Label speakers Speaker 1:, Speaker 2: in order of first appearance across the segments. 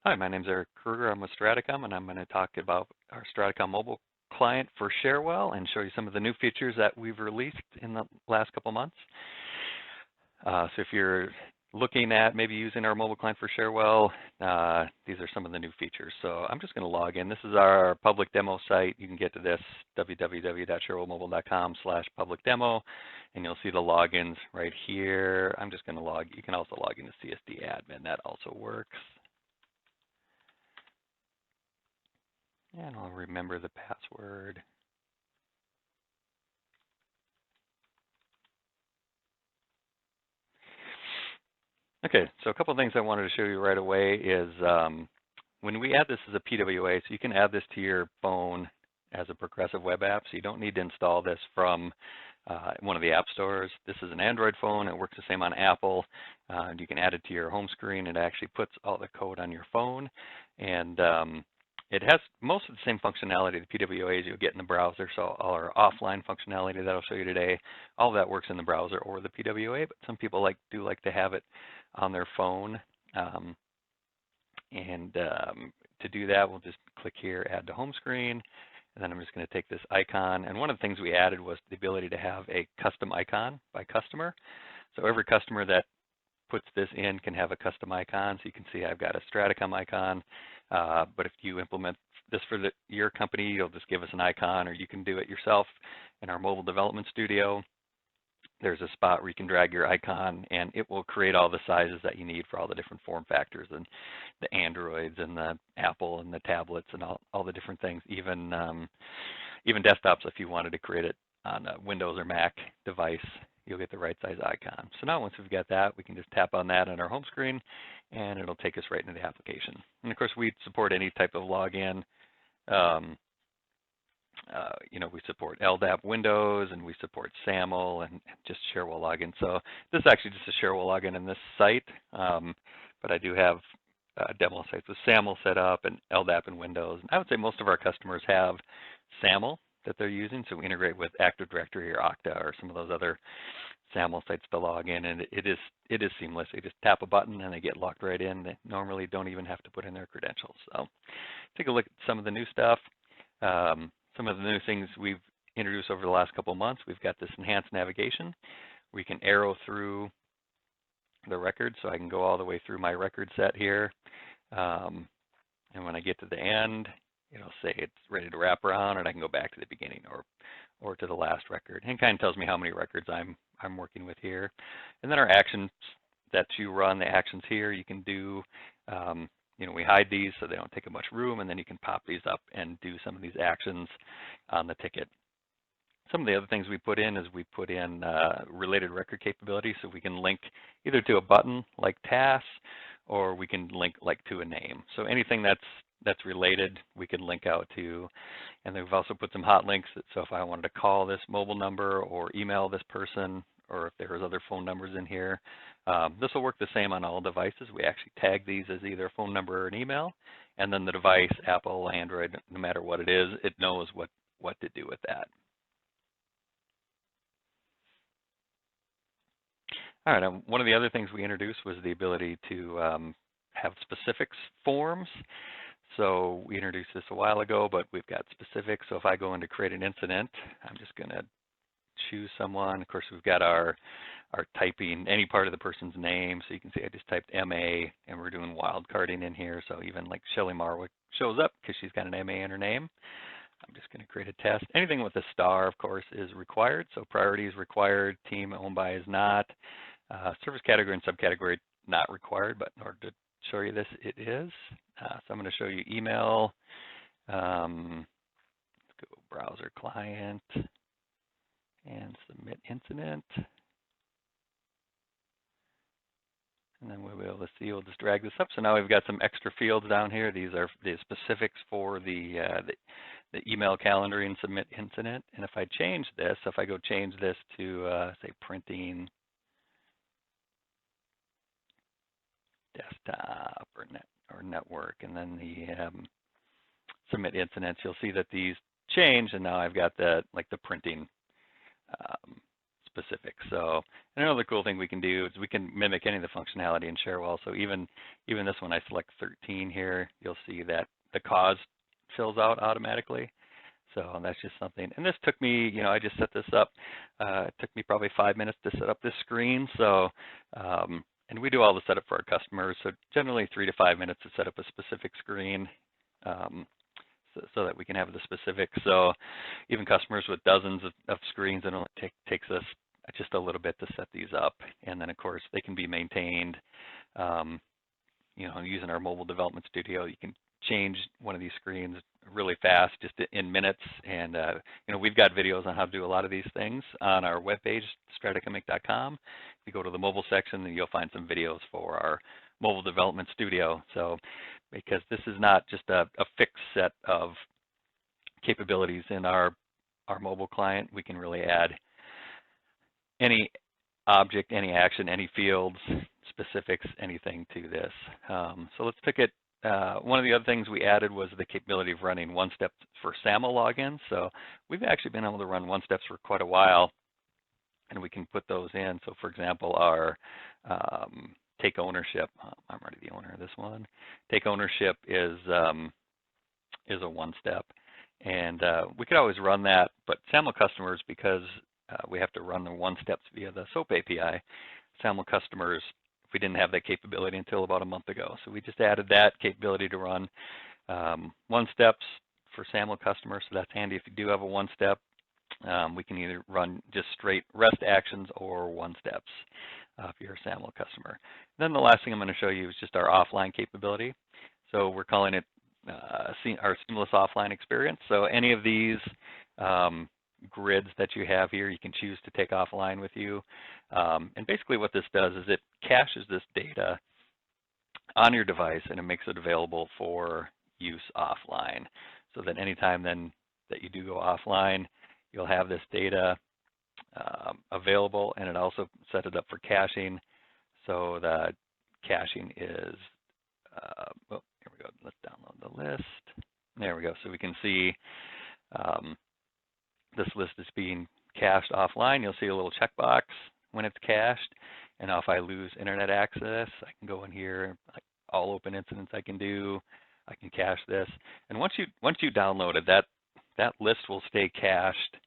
Speaker 1: Hi, my name is Eric Kruger. I'm with StrataCom, and I'm going to talk about our StrataCom mobile client for Cherwell and show you some of the new features that we've released in the last couple months. So if you're looking at maybe using our mobile client for Cherwell, these are some of the new features. So I'm just going to log in. This is our public demo site. You can get to this, www.cherwellmobile.com/public demo, and you'll see the logins right here. I'm just going to log. You can also log into CSD admin. That also works. And I'll remember the password. Okay, so a couple of things I wanted to show you right away is when we add this as a PWA, so you can add this to your phone as a progressive web app, so you don't need to install this from one of the app stores. This is an Android phone. It works the same on Apple. You can add it to your home screen. It actually puts all the code on your phone, and it has most of the same functionality the PWAs you'll get in the browser, so all our offline functionality that I'll show you today, all of that works in the browser or the PWA, but some people do like to have it on their phone. To do that, we'll just click here, add to home screen, and then I'm just going to take this icon. And one of the things we added was the ability to have a custom icon by customer. So every customer that puts this in can have a custom icon. So you can see I've got a StrataCom icon, but if you implement this for your company, you'll just give us an icon, or you can do it yourself in our mobile development studio. There's a spot where you can drag your icon, and it will create all the sizes that you need for all the different form factors, and the Androids and the Apple and the tablets and all the different things, even desktops. If you wanted to create it on a Windows or Mac device, you'll get the right size icon. So now once we've got that, we can just tap on that on our home screen, and it'll take us right into the application. And of course, we support any type of login. We support LDAP Windows, and we support SAML and just Cherwell login. So this is actually just a Cherwell login in this site, but I do have demo sites with SAML set up and LDAP and Windows. And I would say most of our customers have SAML that they're using, so we integrate with Active Directory or Okta or some of those other SAML sites to log in, and it is seamless. They just tap a button and they get logged right in. They normally don't even have to put in their credentials. So take a look at some of the new stuff. Some of the new things we've introduced over the last couple of months. We've got this enhanced navigation. We can arrow through the records, so I can go all the way through my record set here. And when I get to the end, it'll say it's ready to wrap around, and I can go back to the beginning or to the last record. And it kind of tells me how many records I'm working with here. And then our actions that you run, the actions here, you can do. We hide these so they don't take up much room, and then you can pop these up and do some of these actions on the ticket. Some of the other things we put in is we put in related record capability, so we can link either to a button like tasks, or we can link like to a name. So anything that's related, we can link out to. And then we've also put some hot links, so if I wanted to call this mobile number or email this person, or if there was other phone numbers in here, this will work the same on all devices. We actually tag these as either a phone number or an email, and then the device, Apple, Android, no matter what it is, it knows what to do with that. All right, one of the other things we introduced was the ability to have specifics forms. So we introduced this a while ago, but we've got specifics. So if I go in to create an incident, I'm just going to choose someone. Of course, we've got our typing any part of the person's name. So you can see I just typed MA, and we're doing wildcarding in here. So even like Shelly Marwick shows up because she's got an MA in her name. I'm just going to create a test. Anything with a star, of course, is required. So priority is required. Team owned by is not. Service category and subcategory not required, but in order to show you this, it is. So I'm going to show you email. Let's go browser client and submit incident. And then we'll be able to see, we'll just drag this up. So now we've got some extra fields down here. These are the specifics for the email calendaring submit incident. And if I change this, if I go change this to say printing desktop or network, and then the submit incidents, you'll see that these change, and now I've got the printing specific. So another cool thing we can do is we can mimic any of the functionality in Cherwell. So even this one, I select 13 here, you'll see that the cause fills out automatically. So that's just something. And this took me, I just set this up. It took me probably 5 minutes to set up this screen. So, and we do all the setup for our customers. So generally 3 to 5 minutes to set up a specific screen. So that we can have the specifics. So even customers with dozens of screens, it only takes us just a little bit to set these up. And then of course they can be maintained, using our mobile development studio. You can change one of these screens really fast, just in minutes. And we've got videos on how to do a lot of these things on our webpage, StrataCom's. If you go to the mobile section, then you'll find some videos for our mobile development studio. So because this is not just a fixed set of capabilities in our mobile client, we can really add any object, any action, any fields, specifics, anything to this. So let's pick it. One of the other things we added was the capability of running one-step for SAML logins. So we've actually been able to run one-steps for quite a while, and we can put those in. So for example, our take ownership. I'm already the owner of this one. Take ownership is a one-step, and we could always run that. But SAML customers, because we have to run the one-steps via the SOAP API, SAML customers, we didn't have that capability until about a month ago. So we just added that capability to run one-steps for SAML customers. So that's handy if you do have a one-step. We can either run just straight REST actions or one-steps if you're a SAML customer. Then the last thing I'm going to show you is just our offline capability. So we're calling it our seamless offline experience. So any of these grids that you have here, you can choose to take offline with you. And basically what this does is it caches this data on your device and it makes it available for use offline. So that anytime then that you do go offline, you'll have this data available, and it also set it up for caching. So the caching is, here we go, let's download the list. There we go, so we can see this list is being cached offline. You'll see a little checkbox when it's cached, and now if I lose internet access, I can go in here, all open incidents I can do, I can cache this. And once you download it, that list will stay cached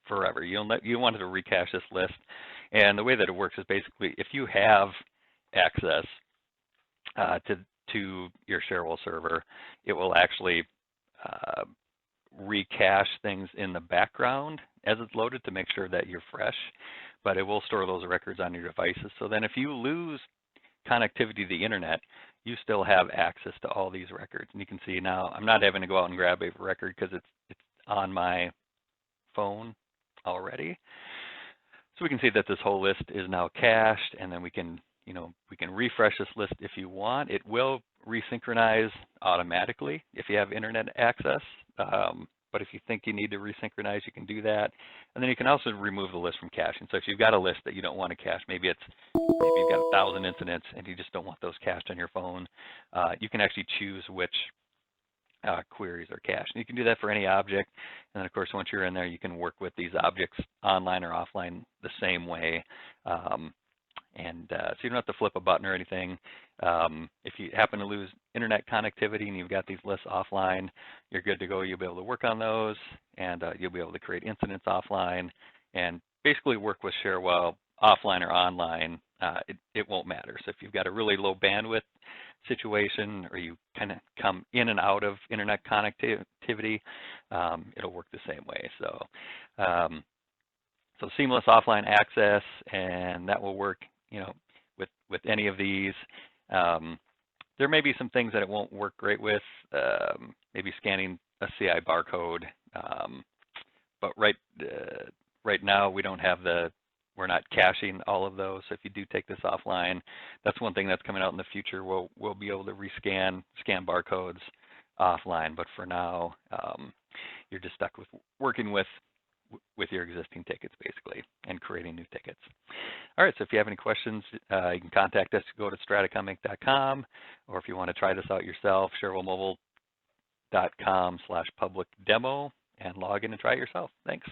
Speaker 1: forever. You want to recache this list, and the way that it works is basically if you have access to your Cherwell server, it will actually recache things in the background as it's loaded to make sure that you're fresh, but it will store those records on your devices. So then if you lose connectivity to the internet, you still have access to all these records. And you can see now I'm not having to go out and grab a record because it's on my phone already. So we can see that this whole list is now cached, and then we can refresh this list if you want. It will resynchronize automatically if you have internet access. But if you think you need to resynchronize, you can do that. And then you can also remove the list from caching. So if you've got a list that you don't want to cache, maybe you've got 1,000 incidents and you just don't want those cached on your phone, you can actually choose which queries are cached. And you can do that for any object. And then of course, once you're in there, you can work with these objects online or offline the same way. So you don't have to flip a button or anything. If you happen to lose internet connectivity and you've got these lists offline, you're good to go. You'll be able to work on those, and you'll be able to create incidents offline and basically work with Cherwell offline or online. It won't matter. So if you've got a really low bandwidth situation or you kind of come in and out of internet connectivity, it'll work the same way. So seamless offline access, and that will work, with any of these. There may be some things that it won't work great with, maybe scanning a CI barcode, but right now we don't have we're not caching all of those. So if you do take this offline, that's one thing that's coming out in the future. We'll be able to scan barcodes offline, but for now, you're just stuck with working with your existing tickets basically and creating new tickets. All right, so if you have any questions, you can contact us. Go to StrataCom's, or if you want to try this out yourself, CherwellMobile.com/public demo and log in and try it yourself. Thanks.